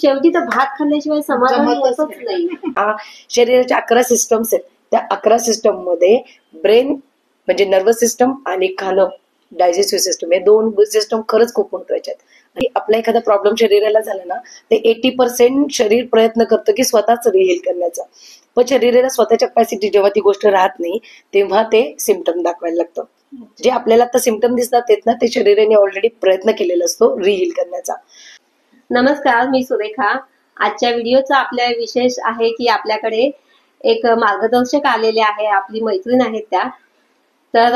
शेवटी तर भात खाल्ल्याशिवाय समाधान होतच नाही. शरीराच्या 11 सिस्टम्स आहेत. त्या 11 सिस्टम मध्ये ब्रेन म्हणजे नर्वस सिस्टम आणि खाणं डायजेस्टिव्ह सिस्टम हे 2 सिस्टम खरंच खूप महत्वाचे आहेत. आणि आपला एखादा प्रॉब्लेम शरीराला झाला ना ते 80% शरीर प्रयत्न करतं की स्वतःच रिहील करण्याचा. पण शरीराला स्वतःच्या कॅपॅसिटी जेव्हा ती गोष्ट राहत नाही तेव्हा ते सिम्पटम दाखवायला लागतं. जे आपल्याला आता सिम्पटम दिसतात आहेत ना ते शरीराने ऑलरेडी प्रयत्न केलेला असतो रिहील करण्याचा. नमस्कार, मी सुरेखा. आजच्या व्हिडिओचा आपल्या विशेष आहे की आपल्याकडे एक मार्गदर्शक आलेले आहे, आपली मैत्रीण आहेत त्या. तर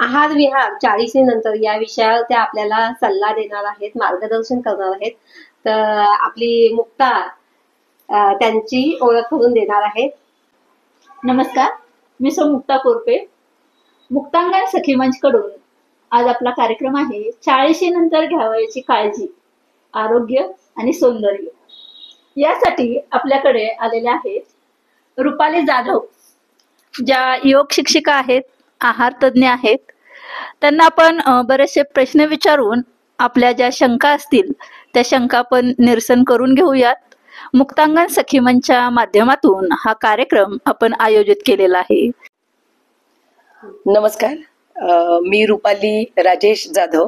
आहार विहार 40 नंतर या विषयावर त्या आपल्याला सल्ला देणार आहेत, मार्गदर्शन करणार आहेत. तर आपली मुक्ता त्यांची ओळख करून देणार आहेत. नमस्कार, मी सौ मुक्ता कोरपे, मुक्तांगण सखी मंच कडून आज आपला कार्यक्रम आहे 40 नंतर घ्यावयाची काळजी, आरोग्य आणि सौंदर्य. यासाठी आपल्याकडे आलेल्या आहेत रुपाली जाधव, ज्या योग शिक्षिका आहेत, आहार तज्ज्ञ आहेत. त्यांना आपण बरेचसे प्रश्न विचारून आपल्या ज्या शंका असतील त्या शंका आपण निरसन करून घेऊयात. मुक्तांगण सखी मंचच्या माध्यमातून हा कार्यक्रम आपण आयोजित केलेला आहे. नमस्कार, मी रुपाली राजेश जाधव.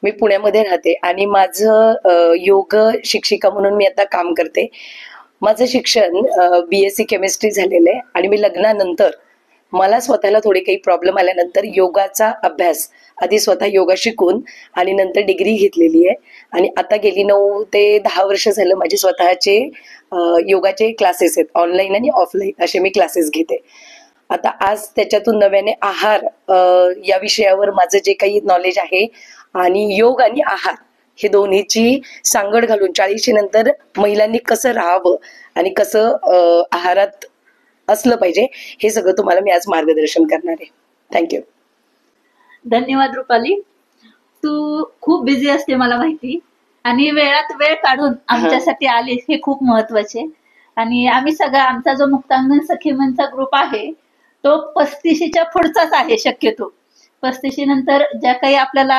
मी पुण्यामध्ये राहते आणि माझं योग शिक्षिका म्हणून मी आता काम करते. माझं शिक्षण BSc केमिस्ट्री झालेलं आहे आणि मी लग्नानंतर मला स्वतःला थोडे काही प्रॉब्लेम आल्यानंतर योगाचा अभ्यास आधी स्वतः योगा शिकून आणि नंतर डिग्री घेतलेली आहे. आणि आता गेली 9 ते 10 वर्ष झालं माझे स्वतःचे योगाचे क्लासेस आहेत, ऑनलाईन आणि ऑफलाईन असे मी क्लासेस घेते. आता आज त्याच्यातून नव्याने आहार या विषयावर माझं जे काही नॉलेज आहे आणि योग आणि आहार हे दोन्हीची सांगड घालून 40 नंतर महिलांनी कसं राहावं आणि कसं आहारात असलं पाहिजे हे सगळं तुम्हाला मी आज मार्गदर्शन करणार आहे. थँक्यू. धन्यवाद रुपाली. तू खूप बिझी असते मला माहिती, आणि वेळात वेळ काढून आमच्यासाठी आलीस हे खूप महत्वाचे. आणि आम्ही सगळा आमचा जो मुक्तांगण सखी मंचचा ग्रुप आहे तो 35च्या पुढचाच आहे. शक्यतो 35 नंतर ज्या काही आपल्याला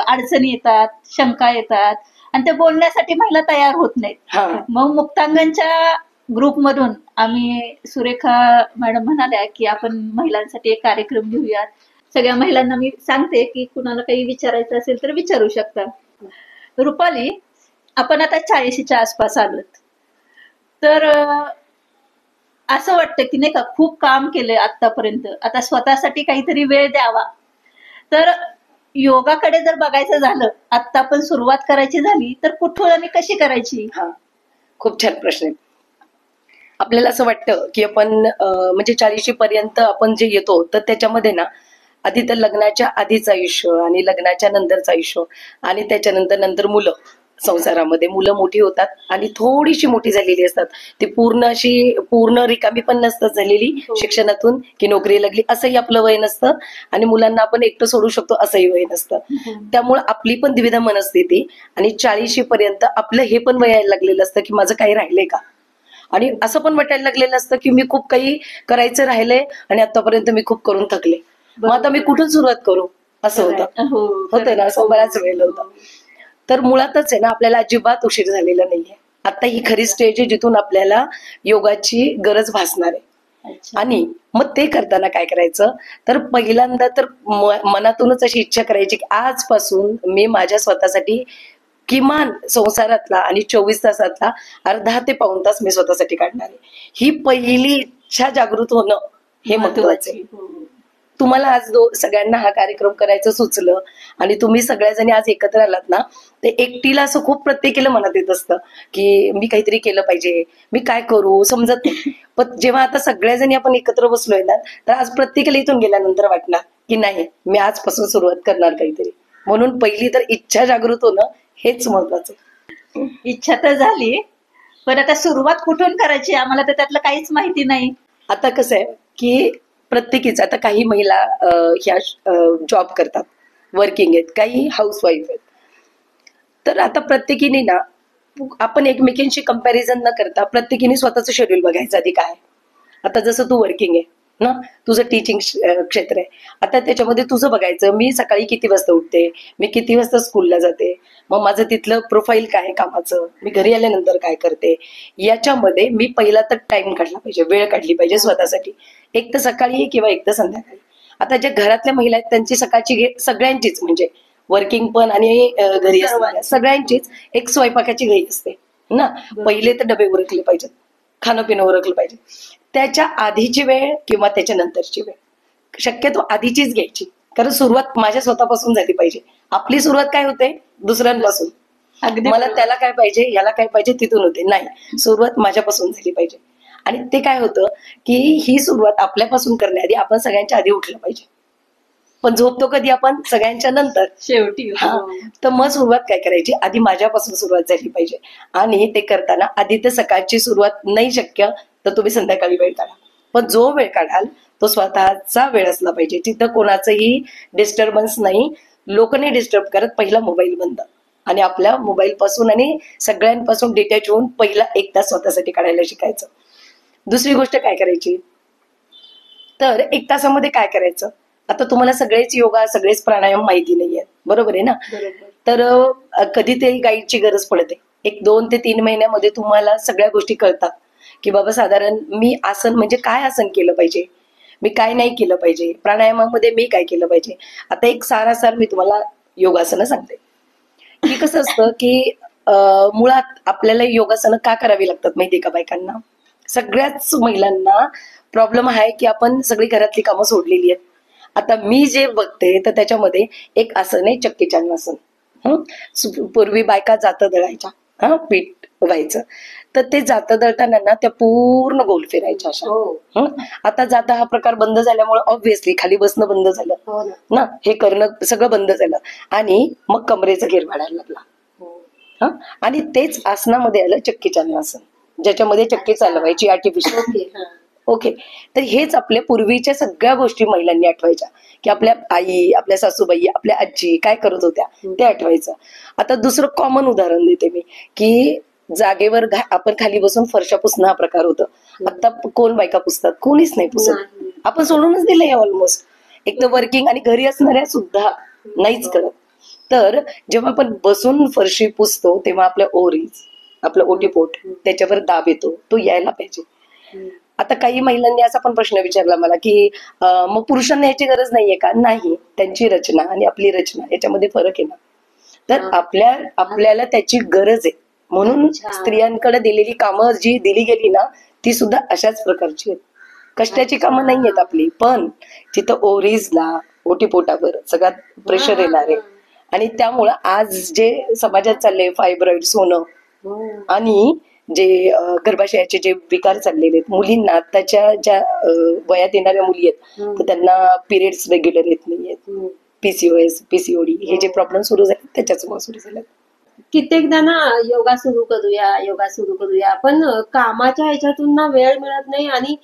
अडचणी येतात, शंका येतात आणि ते बोलण्यासाठी महिला तयार होत नाहीत. मग मुक्तांगणच्या ग्रुपमधून आम्ही सुरेखा मॅडम म्हणाल्या की आपण महिलांसाठी एक कार्यक्रम घेऊयात. सगळ्या महिलांना मी सांगते की कुणाला काही विचारायचं असेल तर विचारू शकता. रुपाली, आपण आता 40च्या आसपास आलोत, तर असं वाटतं की नाही का खूप काम केलंय आतापर्यंत, आता स्वतःसाठी काहीतरी वेळ द्यावा. तर योगाकडे जर बघायचं झालं, आता आपण सुरुवात करायची झाली तर कुठून आणि कशी करायची? खूप छान प्रश्न आहे. आपल्याला असं वाटतं की आपण म्हणजे 40 पर्यंत आपण जे येतो तर त्याच्यामध्ये ना आधी तर लग्नाच्या आधीचं आयुष्य आणि लग्नाच्या नंतरचं आयुष्य आणि त्याच्यानंतर मुलं, संसारामध्ये मुलं मोठी होतात आणि थोडीशी मोठी झालेली असतात. ती पूर्ण रिकामी पण नसतात झालेली शिक्षणातून की नोकरी लागली असंही आपलं वय नसतं आणि मुलांना आपण एकटं सोडू शकतो असंही वय नसतं. त्यामुळे आपली पण द्विधा मनस्थिती आणि 40 पर्यंत आपलं हे पण वय यायला लागलेलं असतं की माझं काही राहिलंय का, आणि असं पण वाटायला लागलेलं असतं की मी खूप काही करायचं राहिलंय आणि आतापर्यंत मी खूप करून थकले, मग आता मी कुठून सुरुवात करू असं होतं ना. असं बऱ्याच वेळेला होतं. तर मुळातच आहे ना आपल्याला अजिबात उशीर झालेला नाहीये. आता ही खरी स्टेज आहे जिथून आपल्याला योगाची गरज भासणार आहे. आणि मग ते करताना काय करायचं तर पहिल्यांदा तर मनातूनच अशी इच्छा करायची की आजपासून मी माझ्या स्वतःसाठी किमान संसारातला आणि 24 तासातला अर्धा ते पाऊण तास मी स्वतःसाठी काढणार आहे. ही पहिली इच्छा जागृत होणं हे महत्वाचं आहे. तुम्हाला आज सगळ्यांना हा कार्यक्रम करायचं सुचलं आणि तुम्ही सगळ्याजणी आज एकत्र आलात ना, ते एकटीला असं खूप प्रत्येकीला मनात येत असतं की मी काहीतरी केलं पाहिजे, मी काय करू समजत नाही. पण जेव्हा आता सगळ्याजणी आपण एकत्र बसलोय ना तर आज प्रत्येकाला इथून गेल्यानंतर वाटणार की नाही मी आजपासून सुरुवात करणार काहीतरी. म्हणून पहिली तर इच्छा जागृत होणं हेच महत्वाचं. इच्छा तर झाली, पण आता सुरुवात कुठून करायची आम्हाला तर त्यातलं काहीच माहिती नाही. आता कसं आहे की प्रत्येकीच आता काही महिला ह्या जॉब करतात, वर्किंग आहेत, काही हाऊसवाईफ आहेत. तर आता प्रत्येकीने ना आपण एकमेकींशी कंपॅरिझन न करता प्रत्येकीने स्वतःचं शेड्यूल बघायचं आधी काय. आता जसं तू वर्किंग आहे ना, तुझं टीचिंग क्षेत्र आहे. आता त्याच्यामध्ये तुझं बघायचं, मी सकाळी किती वाजता उठते, मी किती वाजता स्कूलला जाते, मग माझं तिथलं प्रोफाईल काय आहे कामाचं, मी घरी आल्यानंतर काय करते, याच्यामध्ये मी पहिला तर टाइम काढला पाहिजे, वेळ काढली पाहिजे स्वतःसाठी. एक तर सकाळी किंवा एक तर संध्याकाळी. आता ज्या घरातल्या महिला आहेत त्यांची सकाळची सगळ्यांचीच म्हणजे वर्किंग पण आणि घरी असणाऱ्या सगळ्यांचीच एक स्वयंपाकाची घाई असते ना. पहिले तर डबे उरकले पाहिजेत, खाणं पिणं उरकलं पाहिजे. त्याच्या आधीची वेळ किंवा त्याच्या नंतरची वेळ शक्यतो आधीचीच घ्यायची, कारण सुरुवात माझ्या स्वतःपासून झाली पाहिजे. आपली सुरुवात काय होते दुसऱ्यांपासून, अगदी मला त्याला काय पाहिजे याला काय पाहिजे तिथून होते. नाही, सुरुवात माझ्यापासून झाली पाहिजे. आणि ते काय होतं की ही सुरुवात आपल्यापासून करण्याआधी आपण सगळ्यांच्या आधी उठलं पाहिजे. पण झोपतो कधी आपण, सगळ्यांच्या नंतर शेवटी. हा, तर मग सुरुवात काय करायची, आधी माझ्यापासून सुरुवात झाली पाहिजे. आणि ते करताना आधी तर सकाळची सुरुवात नाही शक्य तर तुम्ही संध्याकाळी वेळ काढा, पण जो वेळ काढाल तो स्वतःचा वेळ असला पाहिजे. तिथं कोणाचंही डिस्टर्बन्स नाही, लोक नाही डिस्टर्ब करत. पहिला मोबाईल बंद आणि आपल्या मोबाईल पासून आणि सगळ्यांपासून डिटॅच होऊन पहिला 1 तास स्वतःसाठी काढायला शिकायचं. दुसरी गोष्ट काय करायची, तर 1 तासामध्ये काय करायचं. आता तुम्हाला सगळेच योगा सगळेच प्राणायाम माहिती नाहीये, बरोबर आहे ना. तर कधी ते गाईडची गरज पडते. 1-2 ते 3 महिन्यामध्ये तुम्हाला सगळ्या गोष्टी कळतात की बाबा साधारण मी आसन म्हणजे काय आसन केलं पाहिजे, मी काय नाही केलं पाहिजे, प्राणायामामध्ये मी काय केलं पाहिजे. आता एक सारासार मी तुम्हाला योगासनं सांगते की कसं असतं की मुळात आपल्याला योगासनं का करावी लागतात माहितीये का बायकांना. सगळ्याच महिलांना प्रॉब्लेम आहे की आपण सगळी घरातली कामं सोडलेली आहेत. आता मी जे बघते तर त्याच्यामध्ये एक आसन आहे चक्की चालनासन. पूर्वी बायका जातं दळायच्या, पीठ व्हायचं, तर ते जातं दळताना ना त्या पूर्ण गोल फिरायच्या अशा. आता जाता हा प्रकार बंद झाल्यामुळे ऑब्व्हियसली खाली बसणं बंद झालं ना, हे करणं सगळं बंद झालं आणि मग कमरेचा घेर वाढायला लागला. आणि तेच आसनामध्ये आलं चक्की चालनासन, ज्याच्यामध्ये चक्की चालवायची आर्टिफिशियल. ओके, तर हेच आपल्या पूर्वीच्या सगळ्या गोष्टी महिलांनी आठवायच्या की आपल्या आई, आपल्या सासूबाई, आपल्या आजी काय करत होत्या ते आठवायचं. आता दुसरं कॉमन उदाहरण देते मी की जागेवर आपण खाली बसून फरशा पुसणं हा प्रकार होता. आता कोण बायका पुसतात, कोणीच नाही पुसत, आपण सोडूनच दिलंय ऑलमोस्ट. एक तर वर्किंग आणि घरी असणाऱ्या सुद्धा नाहीच करत. तर जेव्हा आपण बसून फरशी पुसतो तेव्हा आपल्या ओरीज, आपलं ओटीपोट त्याच्यावर दाब येतो, तो यायला पाहिजे. आता काही महिलांनी असा पण प्रश्न विचारला मला की मग पुरुषांना याची गरज नाहीये का. नाही, त्यांची रचना आणि आपली रचना याच्यामध्ये फरक आहे ना. तर आपल्याला त्याची गरज आहे, म्हणून स्त्रियांकडे दिलेली कामं जी दिली गेली ना ती सुद्धा अशाच प्रकारची आहेत. कष्टाची कामं नाही आहेत आपली, पण तिथं ओव्हरीजला, ओटीपोटावर सगळ्यात प्रेशर येणार आहे. आणि त्यामुळं आज जे समाजात चाललंय फायब्रॉइड्स होणं आणि जे गर्भाशयाचे जे विकार चाललेले आहेत, मुलींना आताच्या ज्या वयात येणाऱ्या मुली आहेत तर त्यांना पिरियड्स रेग्युलर येत नाहीयेत, PCOS, PCOD हे जे प्रॉब्लेम सुरू झाले त्याच्यामुळे सुरू झाले. कित्येकदा ना योगा सुरू करूया, पण कामाच्या ह्याच्यातून ना वेळ मिळत नाही आणि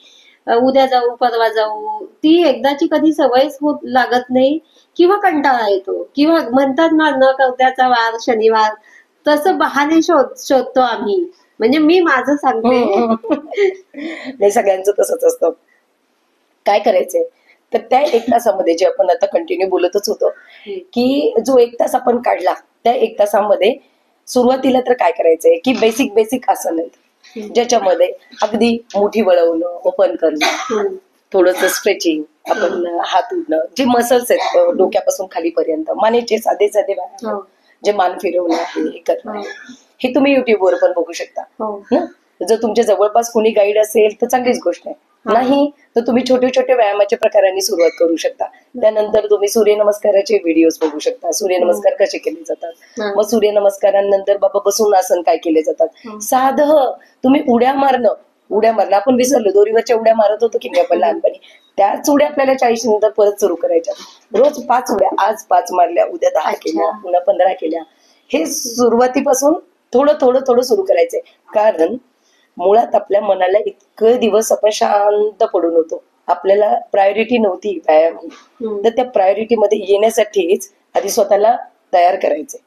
उद्या जाऊ परवा जाऊ ती एकदाची कधी सवयच होत लागत नाही किंवा कंटाळा येतो किंवा म्हणतात ना न करत्याचा वार शनिवार, तसं बहाणे शोधतो आम्ही. म्हणजे मी माझं सांगते. नाही, सगळ्यांचं तसंच असतं. काय करायचंय तर त्या 1 तासामध्ये जे आपण आता कंटिन्यू बोलतच होतो की जो 1 तास आपण काढला त्या 1 तासामध्ये सुरुवातीला तर काय करायचंय की बेसिक आसन आहेत ज्याच्यामध्ये अगदी मुठी वळवणं, ओपन करणं, थोडंसं स्ट्रेचिंग, आपण हात उडणं, जे मसल्स आहेत डोक्यापासून खालीपर्यंत, मानेचे साधे व्यायाम, जे मान फिरवणं आहे हे करणं, हे तुम्ही युट्यूबवर पण बघू शकता ना. जर तुमच्या जवळपास कोणी गाईड असेल तर चांगलीच गोष्ट आहे, नाही तर तुम्ही छोटे छोटे व्यायामाच्या प्रकारांनी सुरुवात करू शकता. त्यानंतर तुम्ही सूर्यनमस्काराचे व्हिडिओज बघू शकता, सूर्यनमस्कार कसे केले जातात. मग सूर्यनमस्कारांनंतर बाबा बसून आसन काय केले जातात. साधं तुम्ही उड्या मारणं आपण विसरलो, दोरीवरच्या उड्या मारत होतो की नाही आपण लहानपणी, त्याच उड्या आपल्याला 40 नंतर परत सुरू करायच्या. रोज 5 उड्या, आज 5 मारल्या, उद्या 10 केल्या, पुन्हा 15 केल्या. हे सुरुवातीपासून थोडं सुरू करायचंय. कारण मुळात आपल्या मनाला इतके दिवस आपण शांत पडून होतो, आपल्याला प्रायोरिटी नव्हती व्यायाम ही. तर त्या प्रायोरिटी मध्ये येण्यासाठीच आधी स्वतःला तयार करायचंय,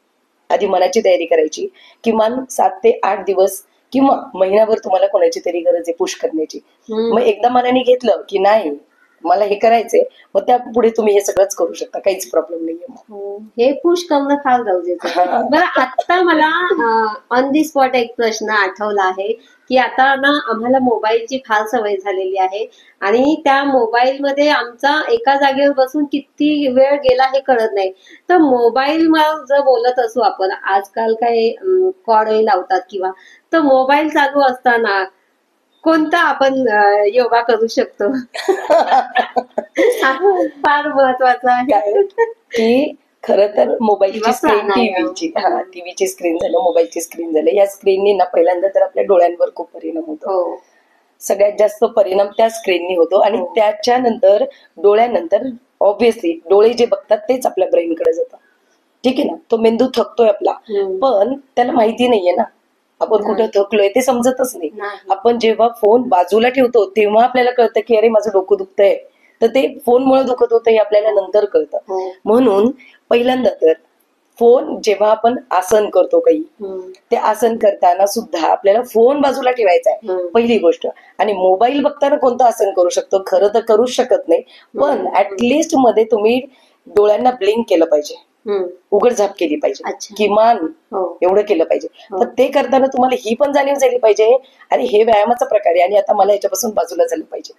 आधी मनाची तयारी करायची. किमान 7 ते 8 दिवस किंवा महिनाभर तुम्हाला कोणाची तरी गरज आहे पुश करण्याची. मग एकदा मनाने घेतलं की नाही मला हे करायचंय, मग त्या पुढे तुम्ही हे सगळंच करू शकता, काहीच प्रॉब्लेम नाहीये. हो, हे पुश करणं फार गरजेचं आहे. हा. बरं, आता मला ऑन दी स्पॉट एक प्रश्न आठवला आहे की आता ना आम्हाला मोबाईलची फार सवय झालेली आहे आणि त्या मोबाईल मध्ये आमचा एका जागेवर बसून किती वेळ गेला हे कळत नाही. तर मोबाईल जर बोलत असू आपण, आजकाल काय कॉर्ड लावतात किंवा, तर मोबाईल चालू असताना कोणता आपण योगा करू शकतो? फार महत्वाचा आहे. काय की खरं तर मोबाईलची किंवा स्क्रीन, प्राणायाम. टीव्हीची स्क्रीन झालं, मोबाईलची स्क्रीन झालं, या स्क्रीननी ना पहिल्यांदा तर आपल्या डोळ्यांवर खूप परिणाम होतो. हो, सगळ्यात जास्त परिणाम त्या स्क्रीननी होतो आणि हो. त्याच्यानंतर डोळ्यानंतर ऑब्व्हियसली डोळे जे बघतात तेच आपल्या ब्रेनकडे जातात. ठीक आहे ना, तो मेंदू थकतोय आपला, पण त्याला माहिती नाहीये ना आपण कुठं थकलोय, ते समजतच नाही. आपण जेव्हा फोन बाजूला ठेवतो तेव्हा आपल्याला कळतं की अरे माझं डोकं दुखतंय, तर ते फोनमुळे दुखत होतं हे आपल्याला नंतर कळतं. म्हणून पहिल्यांदा तर फोन जेव्हा आपण आसन करतो काही, ते आसन करताना सुद्धा आपल्याला फोन बाजूला ठेवायचा आहे पहिली गोष्ट. आणि मोबाईल बघताना कोणतं आसन करू शकतो? खरं तर करूच शकत नाही, पण ऍटलिस्ट मध्ये तुम्ही डोळ्यांना ब्लिंक केलं पाहिजे, उघडझाप केली पाहिजे, किमान एवढं केलं पाहिजे. तर ते करताना तुम्हाला ही पण जाणीव झाली पाहिजे अरे हे व्यायामाचा प्रकार आहे आणि आता मला याच्यापासून बाजूला झालं पाहिजे.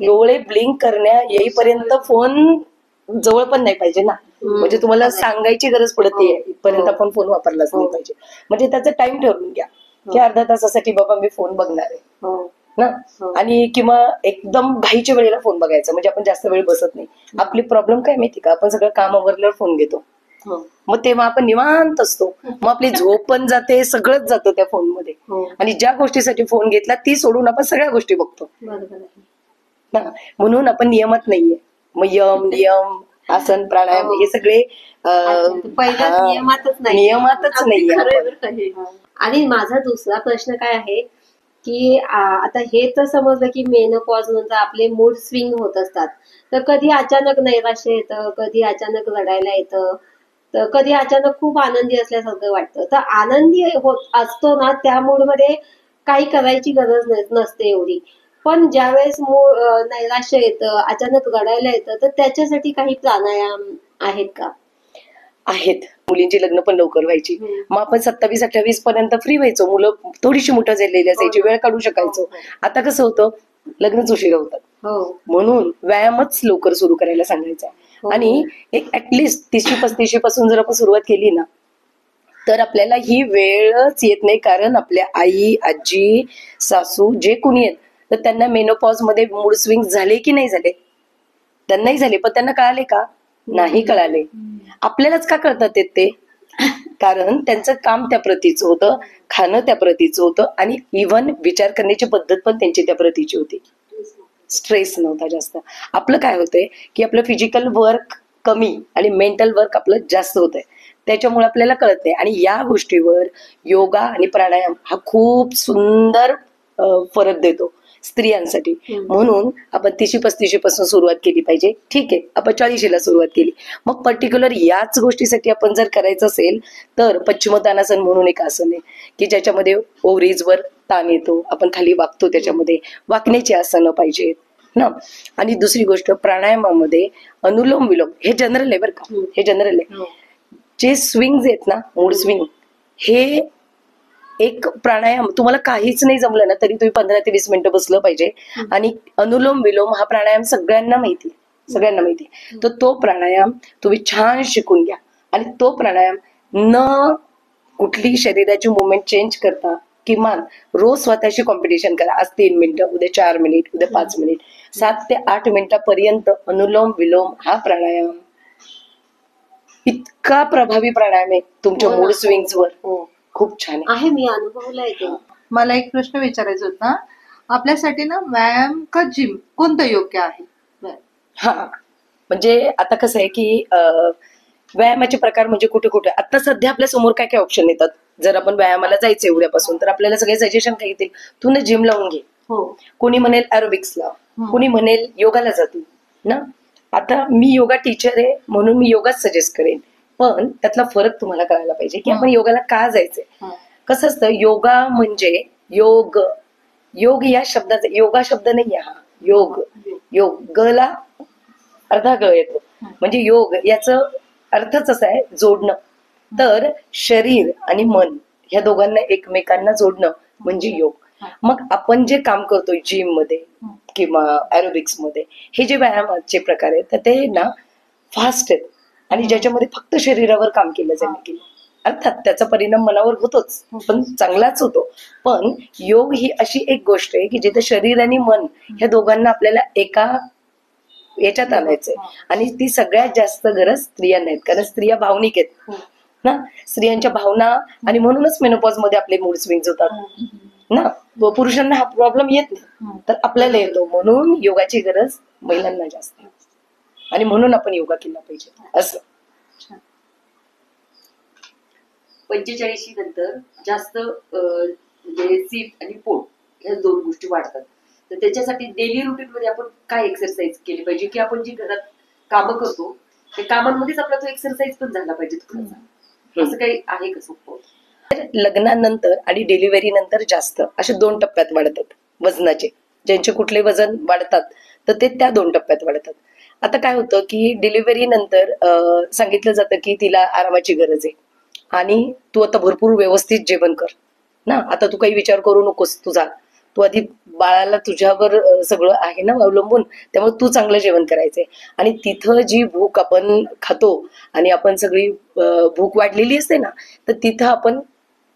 डोळे ब्लिंक करण्या येईपर्यंत फोन जवळ पण नाही पाहिजे ना, म्हणजे तुम्हाला सांगायची गरज पडते इथपर्यंत आपण फोन वापरलाच नाही पाहिजे. म्हणजे त्याचा टाइम ठरवून घ्या की अर्ध्या तासासाठी बाबा मी फोन बघणार आहे ना, आणि किंवा एकदम घाईच्या वेळेला फोन बघायचा, म्हणजे आपण जास्त वेळ बसत नाही. आपली प्रॉब्लेम काय माहिती का, आपण सगळं काम आवरल्यावर फोन घेतो, मग तेव्हा आपण निवांत असतो, मग आपली झोप पण जाते, सगळंच जातं त्या फोनमध्ये. आणि ज्या गोष्टीसाठी फोन घेतला ती सोडून आपण सगळ्या गोष्टी बघतो ना. म्हणून आपण नियमात नाहीये. मग नियम आसन प्राणायाम हे सगळे नियमातच नाहीये. आणि माझा दुसरा प्रश्न काय आहे की आता हे तर समजलं की मेनोपॉज नंतर आपले मूड स्विंग होत असतात, तर कधी अचानक नैराश्य येतं, कधी अचानक रडायला येतं, तर कधी अचानक खूप आनंदी असल्यासारखं वाटतं. तर आनंदी होत असतो ना त्या मूड मध्ये काही करायची गरज नसते एवढी, पण ज्यावेळेस नैराश्य येतं, अचानक रडायला येतं, तर त्याच्यासाठी काही प्राणायाम आहेत का? आहेत. मुलींची लग्न पण लवकर व्हायची, मग आपण 27-28 पर्यंत फ्री व्हायचो, मुलं थोडीशी मोठं झालेली असायची, वेळ काढू शकायचो. आता कसं होतं, लग्नच उशिरा होतात, म्हणून व्यायामच लवकर सुरू करायला सांगायचा. आणि एक ऍटलिस्ट 30-35 पासून जर आपण सुरुवात केली ना, तर आपल्याला ही वेळच येत नाही. कारण आपल्या आई, आजी, सासू जे कोणी आहेत, तर त्यांना मेनोपॉज मध्ये मूड स्विंग झाले की नाही झाले? त्यांनाही झाले, पण त्यांना कळाले का? नाही कळाले. आपल्यालाच का कळतात ते? कारण त्यांचं काम त्या प्रतीचं होतं, खाणं त्या प्रतीचं होतं, आणि इव्हन विचार करण्याची पद्धत पण त्यांची त्या प्रतीची होती. स्ट्रेस नव्हता जास्त. आपलं काय होतंय की आपलं फिजिकल वर्क कमी आणि मेंटल वर्क आपलं जास्त होतंय, त्याच्यामुळे आपल्याला कळत नाही. आणि या गोष्टीवर योगा आणि प्राणायाम हा खूप सुंदर फरक देतो स्त्रियांसाठी. म्हणून आपण 30-35 पासून सुरुवात केली पाहिजे. ठीक आहे, आपण 40ला सुरुवात केली, मग पर्टिक्युलर याच गोष्टीसाठी आपण जर करायचं असेल तर पश्चिमोत्तानासन म्हणून एक आसन आहे की ज्याच्यामध्ये ओव्हरीजवर ताण येतो, आपण खाली वाकतो, त्याच्यामध्ये वाकण्याची आसनं पाहिजेत ना. आणि दुसरी गोष्ट, प्राणायामामध्ये अनुलोम विलोम हे जनरल आहे बरं का, हे जनरल आहे. जे स्विंग्स आहेत ना, मूड स्विंग, हे एक प्राणायाम तुम्हाला काहीच नाही जमलं ना तरी तुम्ही 15 ते 20 मिनिटं बसलं पाहिजे. आणि अनुलोम विलोम हा प्राणायाम सगळ्यांना माहिती, तर तो प्राणायाम तुम्ही छान शिकून घ्या. आणि तो प्राणायाम न कुठली शरीराची मुवमेंट चेंज करता किमान रोज स्वतःशी कॉम्पिटिशन करा. आज 3 मिनिटं, उद्या 4 मिनिट, उद्या 5 मिनिट, 7 ते 8 मिनिटापर्यंत अनुलोम विलोम हा प्राणायाम इतका प्रभावी प्राणायाम आहे तुमच्या मूड स्विंग्सवर. खूप छान आहे, मी अनुभवलाय ते. मला एक प्रश्न विचारायचा होता, आपल्यासाठी ना व्यायाम का जिम कोणतं योग्य आहे? हा, म्हणजे आता कसं आहे की व्यायामाचे प्रकार म्हणजे कुठे कुठे आता सध्या आपल्या समोर काय काय ऑप्शन येतात. जर आपण व्यायामाला जायचंय उद्यापासून, तर आपल्याला सगळे सजेशन काय येतील, तू ना जिम लावून घे, कोणी म्हणेल एरोबिक्स लाव, कोणी म्हणेल योगाला जा तू ना. आता मी योगा टीचर आहे म्हणून मी योगाच सजेस्ट करेन, पण त्यातला फरक तुम्हाला कळायला पाहिजे की आपण योगाला का जायचंय. कसं असतं, योगा म्हणजे योग या शब्दाचा, योगा शब्द नाही हा, योग योगला अर्धा ग येतो. म्हणजे योग याचं अर्थच असा आहे जोडणं. तर शरीर आणि मन ह्या दोघांना एकमेकांना जोडणं म्हणजे योग. मग आपण जे काम करतोय जिम मध्ये किंवा एरोबिक्स मध्ये, हे जे व्यायामाचे प्रकार आहेत तर ते ना फास्ट आहेत आणि ज्याच्यामध्ये फक्त शरीरावर काम केलं जाईल. अर्थात त्याचा परिणाम मनावर होतोच, पण चांगलाच होतो. पण योग ही अशी एक गोष्ट आहे की जिथे शरीर आणि मन ह्या दोघांना आपल्याला एका याच्यात आणायचंय. आणि ती सगळ्यात जास्त गरज स्त्रियांना आहेत, कारण स्त्रिया भावनिक आहेत ना. स्त्रियांच्या भावना, आणि म्हणूनच मेनोपॉज मध्ये आपले मूड स्विंग्स होतात ना. पुरुषांना हा प्रॉब्लेम येत नाही, तर आपल्याला येतो. म्हणून योगाची गरज महिलांना जास्त आहे आणि म्हणून आपण योगा केला पाहिजे असं. 45 नंतर जास्त म्हणजे सीट आणि पोट ह्या दोन गोष्टी वाढतात. तर त्याच्यासाठी डेली रुटीन मध्ये आपण काय एक्सरसाइज केली पाहिजे, की आपण जी घरात कामं करतो त्या कामांमध्येच आपला तो एक्सरसाइज पण झाला पाहिजे थोडासा, असं काही आहे का सोपं? लग्नानंतर आणि डिलिव्हरी नंतर जास्त असे 2 टप्प्यात वाढतात वजनाचे. ज्यांचे कुठले वजन वाढतात तर ते त्या 2 टप्प्यात वाढतात. आता काय होतं की डिलिव्हरी नंतर सांगितलं जातं की तिला आरामाची गरज आहे आणि तू आता भरपूर व्यवस्थित जेवण कर ना. आता तू काही विचार करू नकोस तुझा, तू आधी बाळाला तुझ्यावर सगळं आहे ना अवलंबून, त्यामुळे तू चांगलं जेवण करायचंय. आणि तिथं जी भूक आपण खातो आणि आपण सगळी भूक वाढलेली असते ना, तर तिथं आपण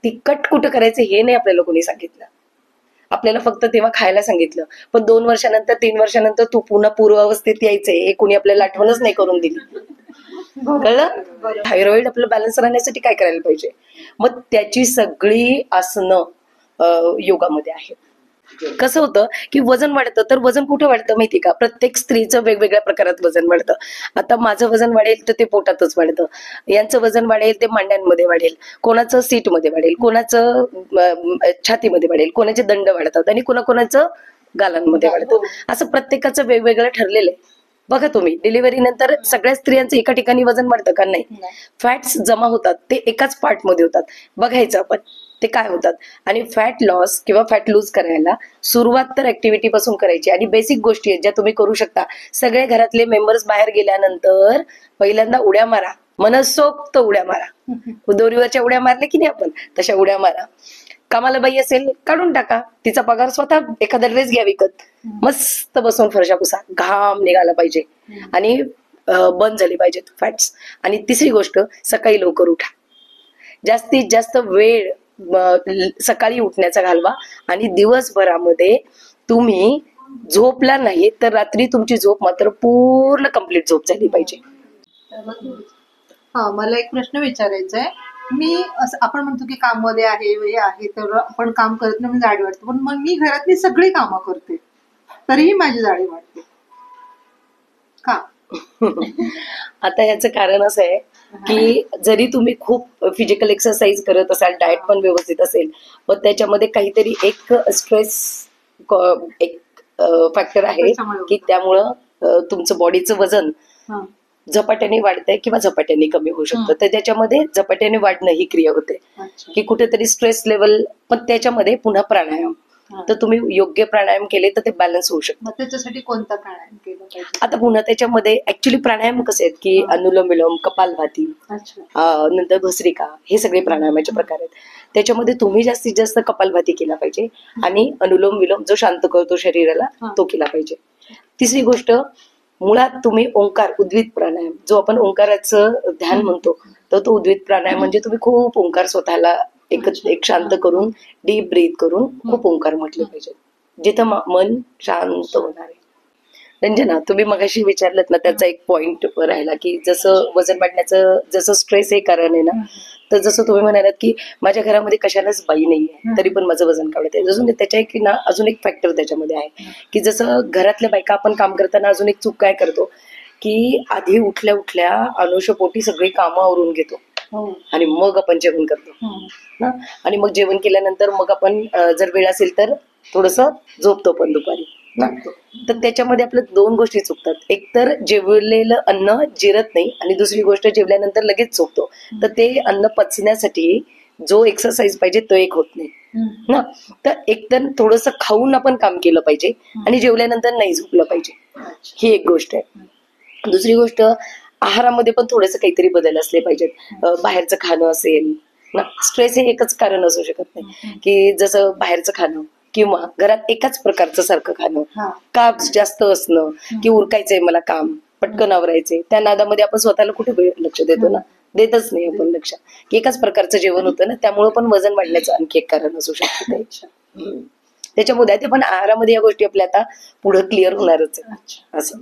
ती कट कुठं करायचं हे नाही आपल्याला कोणी सांगितलं. आपल्याला फक्त तेव्हा खायला सांगितलं. पण 2 वर्षानंतर 3 वर्षानंतर तू पुन्हा पूर्वावस्थेत यायचंय हे कोणी आपल्याला आठवणच नाही करून दिली. कळलं? थायरॉइड आपलं बॅलन्स राहण्यासाठी काय करायला पाहिजे, मग त्याची सगळी आसनं योगामध्ये आहेत. कसं होतं की वजन वाढतं, तर वजन कुठं वाढतं माहिती का? प्रत्येक स्त्रीचं वेगवेगळ्या प्रकारात वजन वाढतं. आता माझं वजन वाढेल तर ते पोटातच वाढतं, यांचं वजन वाढेल ते मांड्यांमध्ये वाढेल, कोणाचं सीटमध्ये वाढेल, कोणाचं छातीमध्ये वाढेल, कोणाचे दंड वाढतात आणि कोणाकोणाचं गालांमध्ये वाढतं. असं प्रत्येकाचं वेगवेगळं ठरलेलं आहे. बघा तुम्ही डिलिव्हरी नंतर सगळ्या स्त्रियांचं एका ठिकाणी वजन वाढतं का? नाही. फॅट्स जमा होतात, ते एकाच पार्ट मध्ये होतात. बघायचं आपण ते काय होतात. आणि फॅट लॉस किंवा फॅट लूज करायला सुरुवात तर ऍक्टिव्हिटी पासून करायची. आणि बेसिक गोष्टी आहेत ज्या तुम्ही करू शकता. सगळे घरातले मेंबर्स बाहेर गेल्यानंतर पहिल्यांदा उड्या मारा, मनसोक्त उड्या मारा. दोरीवरच्या उड्या मारल्या की नाही आपण, तशा उड्या मारा. कामाला बाई असेल काढून टाका, तिचा पगार स्वतः एखादा ड्रेस घ्या विकत, मस्त बसून फरशा पुसा, घाम निघाला पाहिजे आणि बंद झाली पाहिजेत फॅट्स. आणि तिसरी गोष्ट, सकाळी लवकर उठा. जास्तीत जास्त वेळ सकाळी उठण्याचा घालवा. आणि दिवसभरामध्ये तुम्ही झोपला नाही तर रात्री तुमची झोप मात्र पूर्ण कंप्लीट झोप झाली पाहिजे. हा, मला एक प्रश्न विचारायचा आहे. मी असं आपण म्हणतो की काममध्ये आहे हे आहे तर आपण काम करत नाही जाडी वाटते, पण मग मी घरातली सगळी कामं करते तरीही माझी जाडी वाटते का? आता याचं कारण असं आहे की जरी तुम्ही खूप फिजिकल एक्सरसाइज करत असाल, डाएट पण व्यवस्थित असेल, पण त्याच्यामध्ये काहीतरी एक स्ट्रेस एक फॅक्टर आहे की त्यामुळं तुमचं बॉडीचं वजन झपाट्याने वाढतंय किंवा झपाट्याने कमी होऊ शकतं. तर त्याच्यामध्ये झपाट्याने वाढणं ही क्रिया होते की कुठेतरी स्ट्रेस लेवल. पण त्याच्यामध्ये पुन्हा प्राणायाम, तर तुम्ही योग्य प्राणायाम केले तर ते बॅलन्स होऊ शकतं. त्याच्यासाठी कोणता प्राणायाम केला पाहिजे? आता पुन्हा त्याच्यामध्ये ऍक्च्युली प्राणायाम कसे आहेत की अनुलोम विलोम, कपालभाती, नंतर भस्त्रिका, हे सगळे प्राणायामाचे प्रकार आहेत. त्याच्यामध्ये तुम्ही जास्तीत जास्त कपालभाती केला पाहिजे आणि अनुलोम विलोम जो शांत करतो शरीराला तो केला पाहिजे. तिसरी गोष्ट, मुळात तुम्ही ओंकार, उद्वित प्राणायाम, जो आपण ओंकाराचं ध्यान म्हणतो, तर तो उद्वित प्राणायाम म्हणजे तुम्ही खूप ओंकार स्वतःला एक शांत करून डीप ब्रीथ करून खूप ओंकार म्हटले पाहिजे, जिथं मन शांत होणार आहे. रंजना, तुम्ही मगाशी विचारलं ना, त्याचा एक पॉइंट राहिला की जसं वजन वाढण्याचं जसं स्ट्रेस हे कारण आहे ना, तर जसं तुम्ही म्हणालात की माझ्या घरामध्ये कशालाच बाई नाहीये तरी पण माझं वजन काढत आहे. अजून त्याच्या एक ना अजून एक फॅक्टर त्याच्यामध्ये आहे की जसं घरातल्या बायका आपण काम करताना अजून एक चूक काय करतो की आधी उठल्या उठल्या अनुषपोटी सगळी कामं आवरून घेतो आणि मग आपण जेवण करतो ना. आणि मग जेवण केल्यानंतर मग आपण जर वेळ असेल तर थोडस झोपतो पण दुपारी ना. तर त्याच्यामध्ये आपल्या 2 गोष्टी चुकतात. एक तर जेवलेलं अन्न जिरत नाही आणि दुसरी गोष्ट जेवल्यानंतर लगेच झोपतो. तर ते अन्न पचण्यासाठी जो एक्सरसाइज पाहिजे तो एक होत नाही ना. तर एकतर थोडंसं खाऊन आपण काम केलं पाहिजे आणि जेवल्यानंतर नाही झोपलं पाहिजे. ही एक गोष्ट आहे. दुसरी गोष्ट, आहारामध्ये पण थोडंसं काहीतरी बदल असले पाहिजेत. बाहेरचं खाणं असेल ना, स्ट्रेस हे एकच कारण असू शकत नाही, की जसं बाहेरचं खाणं किंवा घरात एकाच प्रकारचं सारखं खाणं, कार्ब्स जास्त असणं, की उरकायचंय मला काम, पटकन आवरायचंय, त्या नादामध्ये आपण स्वतःला कुठे लक्ष देतो ना, देतच नाही आपण लक्ष, की एकाच प्रकारचं जेवण होतं ना, त्यामुळे पण वजन वाढण्याचं आणखी एक कारण असू शकतं. त्याच्यामुळे ते पण आहारामध्ये या गोष्टी आपल्या आता पुढे क्लिअर होणारच आहे असं.